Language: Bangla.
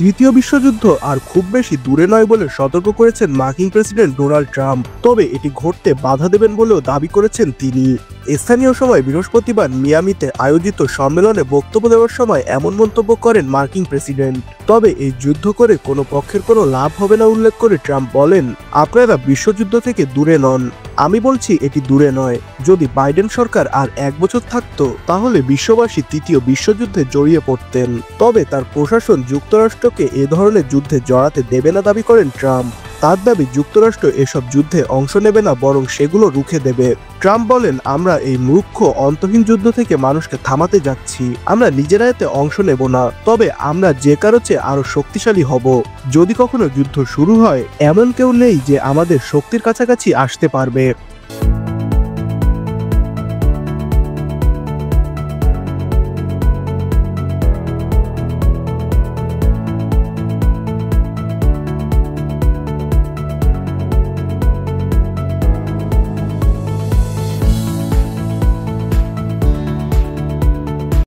তৃতীয় বিশ্বযুদ্ধ আর খুব বেশি দূরে নয় বলে সতর্ক করেছেন মার্কিন প্রেসিডেন্ট ডোনাল্ড ট্রাম্প। তবে এটি ঘটতে বাধা দেবেন বলেও দাবি করেছেন তিনি। স্থানীয় সময় বৃহস্পতিবার মিয়ামিতে আয়োজিত সম্মেলনে বক্তব্য দেওয়ার সময় এমন মন্তব্য করেন মার্কিন প্রেসিডেন্ট। তবে এই যুদ্ধ করে কোনো পক্ষের কোনো লাভ হবে না উল্লেখ করে ট্রাম্প বলেন, আপনারা বিশ্বযুদ্ধ থেকে দূরে নন, আমি বলছি এটি দূরে নয়। যদি বাইডেন সরকার আর 1 বছর থাকতো তাহলে বিশ্ববাসী তৃতীয় বিশ্বযুদ্ধে জড়িয়ে পড়তেন। তবে তার প্রশাসন যুক্তরাষ্ট্রকে এ ধরনের যুদ্ধে জড়াতে দেবে না দাবি করেন ট্রাম্প। তার দাবি যুক্তরাষ্ট্র এসব যুদ্ধে অংশ নেবে না, বরং সেগুলো রুখে দেবে। ট্রাম্প বলেন, আমরা এই মূর্খ অন্তহীন যুদ্ধ থেকে মানুষকে থামাতে যাচ্ছি, আমরা নিজেরা এতে অংশ নেব না, তবে আমরা যে কারো চেয়ে আরো শক্তিশালী হব। যদি কখনো যুদ্ধ শুরু হয় এমন কেউ নেই যে আমাদের শক্তির কাছাকাছি আসতে পারবে।